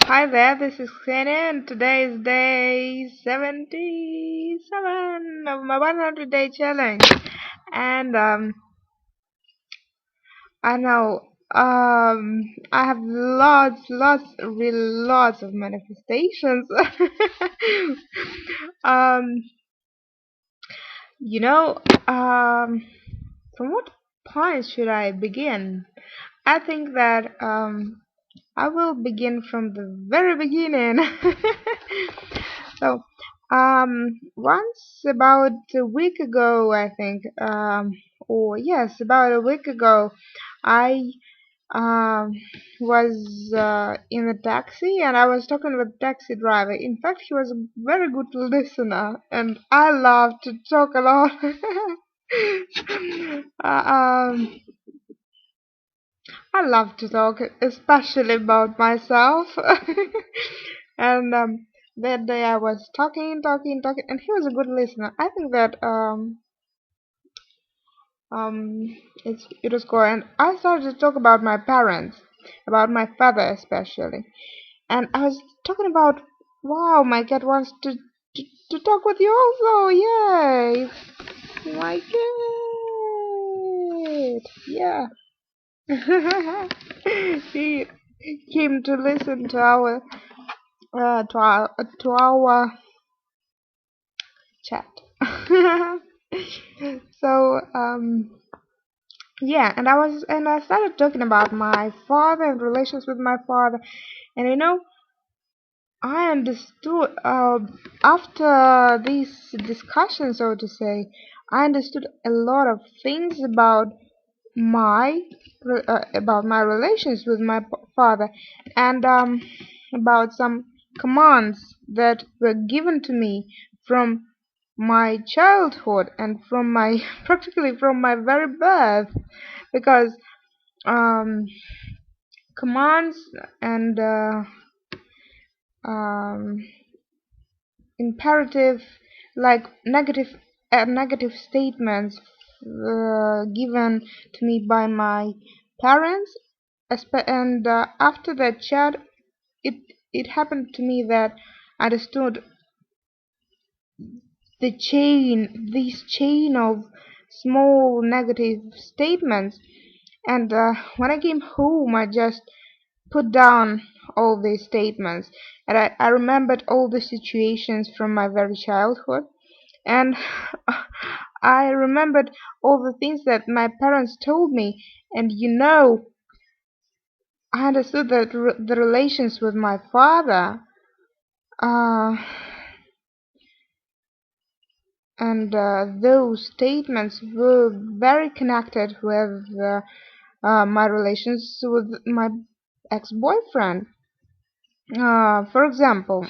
Hi there, this is Xenia, and today is day 77 of my 100-day challenge. And I know I have really lots of manifestations. um, you know, from what point should I begin? I think that I will begin from the very beginning. So, once about a week ago, I think, or yes, about a week ago, I um, was in a taxi and I was talking with the taxi driver. In fact, he was a very good listener, and I love to talk a lot. uh, um, I love to talk, especially about myself. And that day I was talking, and he was a good listener. I think that it was cool. And I started to talk about my parents, about my father especially, and I was talking about, wow, my cat wants to talk with you also. Yay, my cat, yeah. He came to listen to our chat. So yeah, and I started talking about my father and relations with my father, and I understood after this discussion, so to say, I understood a lot of things my about my relations with my father, and about some commands that were given to me from my childhood and from my practically from my very birth, because um, commands and um, imperative, like negative statements given to me by my parents, and after that chat, it it happened to me that I understood this chain of small negative statements. And when I came home, I just put down all these statements, and I remembered all the situations from my very childhood, and I remembered all the things that my parents told me. And I understood that the relations with my father, uh, and those statements were very connected with my relations with my ex-boyfriend. For example,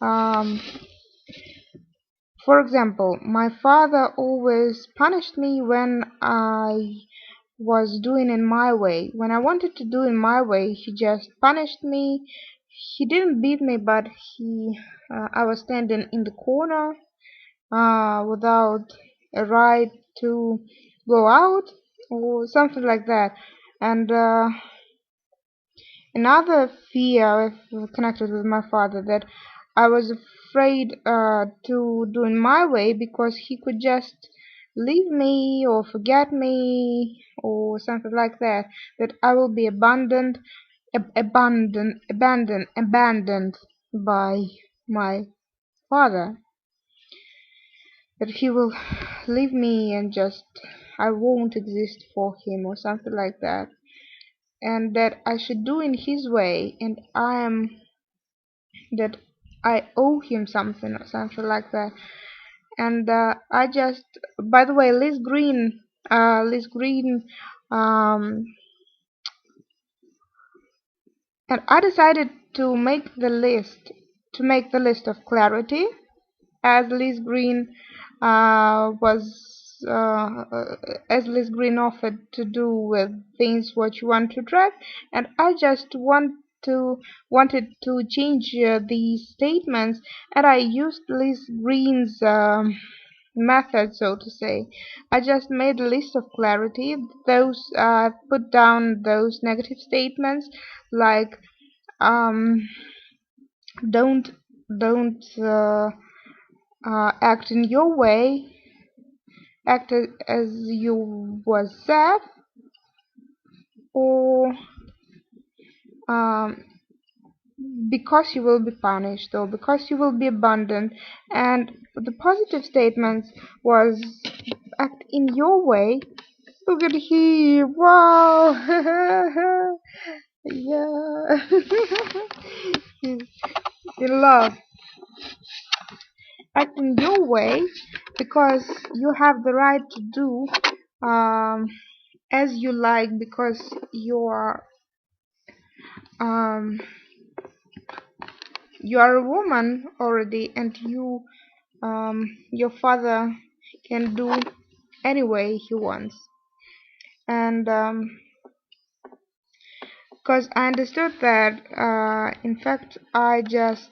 um, my father always punished me when I was doing in my way. When I wanted to do in my way, he just punished me. He didn't beat me, but I was standing in the corner without a right to go out or something like that. And another fear connected with my father, that I was afraid to do in my way, because he could just leave me or forget me or something like that. That I will be abandoned by my father. That he will leave me and just I won't exist for him or something like that. And that I should do in his way, and that I owe him something or something like that. And I just, by the way, Liz Green, um, and I decided to make the list of clarity, as Liz Green was as Liz Green offered to do with things what you want to track. And I just wanted to change these statements, and I used Liz Green's method, so to say. I just made a list of clarity, those put down those negative statements, like um don't don't act in your way, act as you was said, or um, because you will be punished or because you will be abandoned. And the positive statements was act in your way. Look at here, wow. Yeah. He's in love. Act in your way because you have the right to do as you like, because um, you are a woman already, and your father can do any way he wants. And because I understood that in fact I just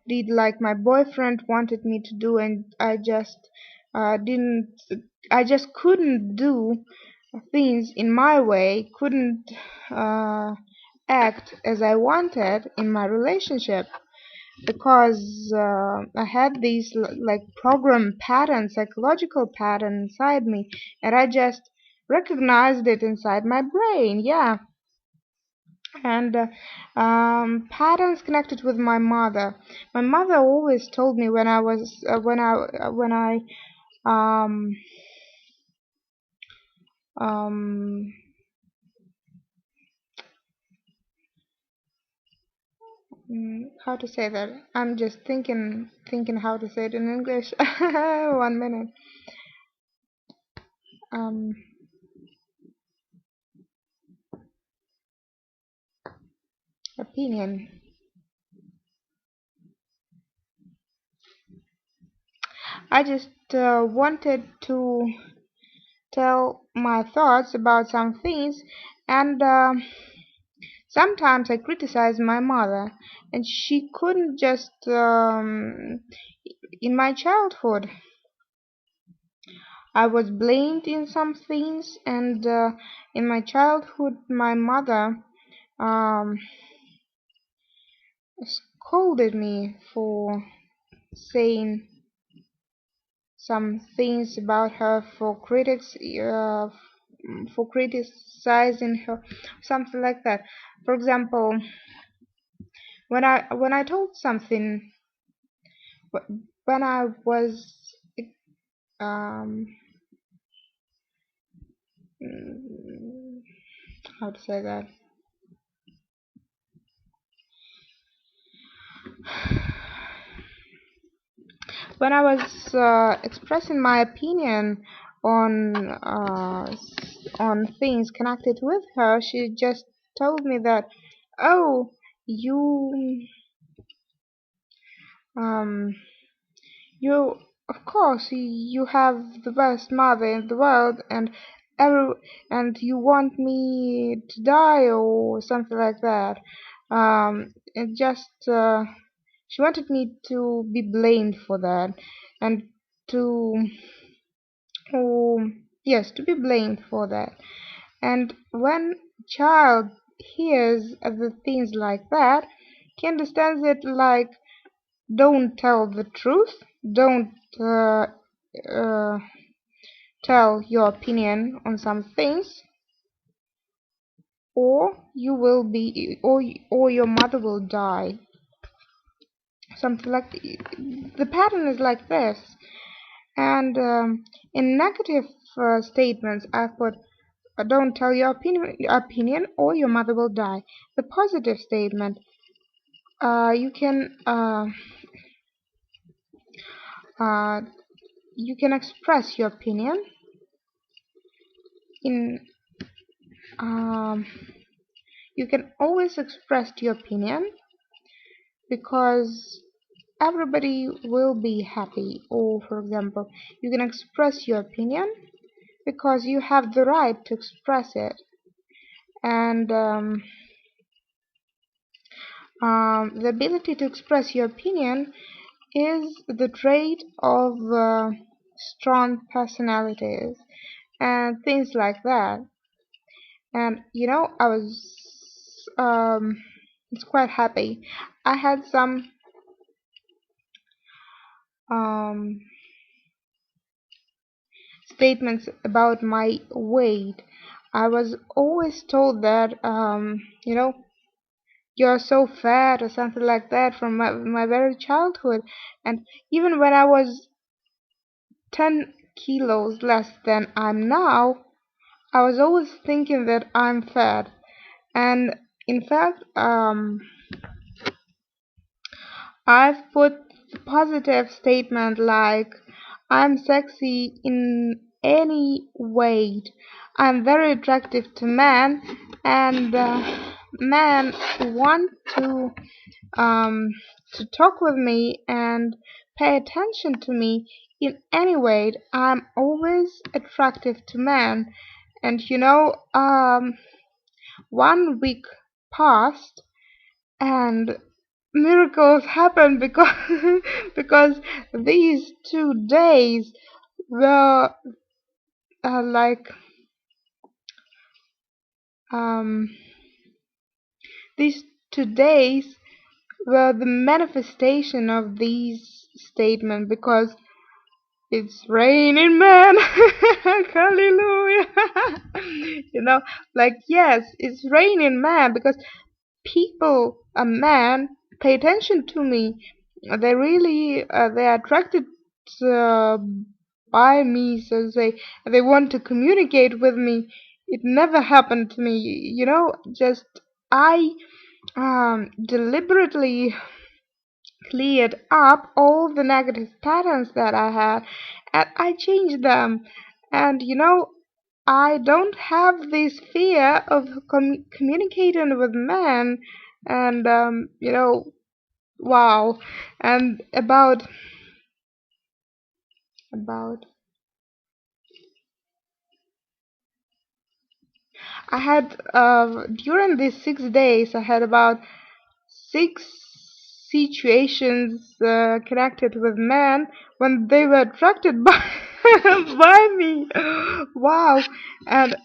did like my boyfriend wanted me to do, and didn't I just couldn't do things in my way, couldn't uh, act as I wanted in my relationship, because I had these like program pattern, psychological pattern inside me, and I just recognized it inside my brain. Yeah. And patterns connected with my mother. My mother always told me when I was when I um um how to say that. I'm just thinking how to say it in English. 1 minute. um Opinion. I just wanted to tell my thoughts about some things, and sometimes I criticize my mother, and she couldn't just in my childhood I was blamed in some things, and in my childhood my mother um, scolded me for saying some things about her, for criticizing her, something like that. For example, when I told something, when I was um mm, how to say that, when I was expressing my opinion on things connected with her, she just told me that, oh, you um you, of course, you have the best mother in the world, every and you want me to die or something like that. It just she wanted me to be blamed for that, and to yes, to be blamed for that. And when child hears the things like that, he understands it like, don't tell the truth, don't uh, tell your opinion on some things, or you will be, or your mother will die. Something like the pattern is like this. And in negative statements, I put, don't tell your opinion, or your mother will die. The positive statement, you can uh, you can express your opinion in um, you can always express your opinion, because everybody will be happy. Or for example, you can express your opinion because you have the right to express it. And the ability to express your opinion is the trait of strong personalities and things like that. And I was it's quite happy. I had some um statements about my weight. I was always told that you're so fat or something like that from my very childhood. And even when I was 10 kilos less than I'm now, I was always thinking that I'm fat. And in fact, I've put positive statement like I'm sexy in any weight. I'm very attractive to men, and men want um, to talk with me and pay attention to me in any way. I'm always attractive to men, and 1 week passed and miracles happened because because these 2 days were like um these 2 days were the manifestation of these statements because it's raining man. Hallelujah. Like, yes, it's raining man because people, a man, pay attention to me. They really they are attracted uh, by me, so they want to communicate with me. It never happened to me, just I deliberately cleared up all the negative patterns that I had, and I changed them. And I don't have this fear of communicating with men. And wow. And about I had during these 6 days I had about 6 situations connected with men when they were attracted by by me. Wow. And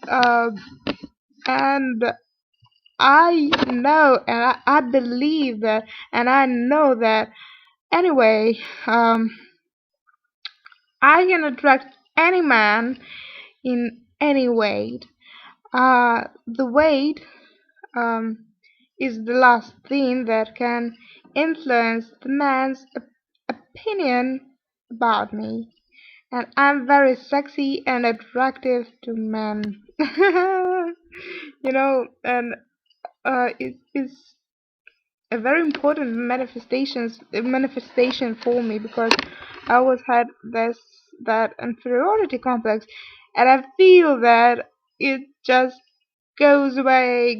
I know, and I believe that, and I know that anyway. I can attract any man in any weight. The weight is the last thing that can influence the man's opinion about me. And I'm very sexy and attractive to men. And it's a very important manifestation for me because I always had that inferiority complex, and I feel that it just goes away.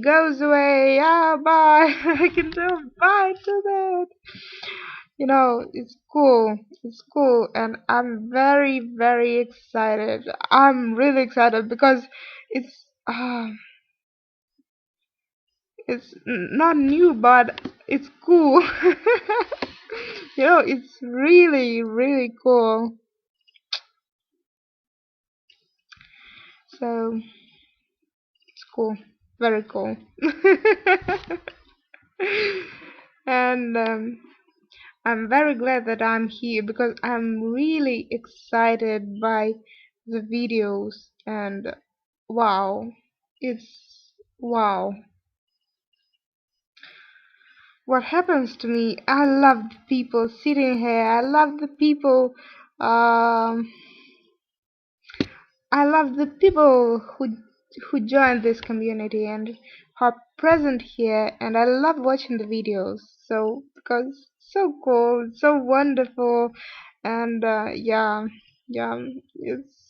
Ah, bye. I can do bye to that. It's cool, and I'm very, very excited. I'm really excited because it's uh, it's not new, but it's cool. It's really, really cool. So it's cool, very cool. And I'm very glad that I'm here because I'm really excited by the videos. And wow, it's wow. What happens to me? I love the people sitting here. I love the people. Um, I love the people who join this community and are present here, and I love watching the videos. So because it's so cool, it's so wonderful, and yeah, it's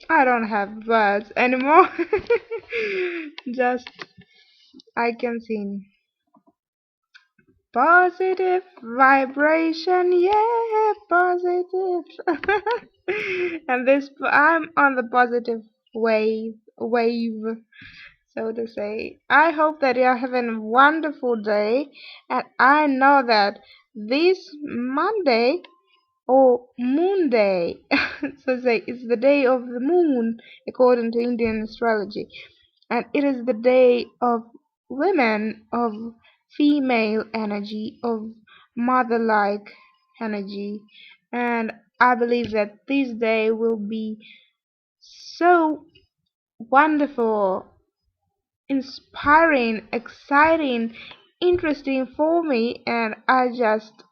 I don't have words anymore. Just I can sing. Positive vibration, yeah, positive. And this, I'm on the positive wave, so to say. I hope that you're having a wonderful day, and I know that this Monday or Moon Day. So it's the day of the moon according to Indian astrology, and it is the day of women, of female energy, of mother-like energy, and I believe that this day will be so wonderful, inspiring, exciting, interesting for me, and I just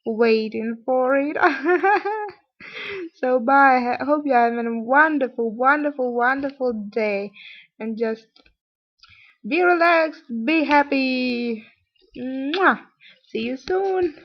waiting for it. So bye. I hope you have a wonderful, wonderful, wonderful day, and just be relaxed, be happy. Mwah. See you soon.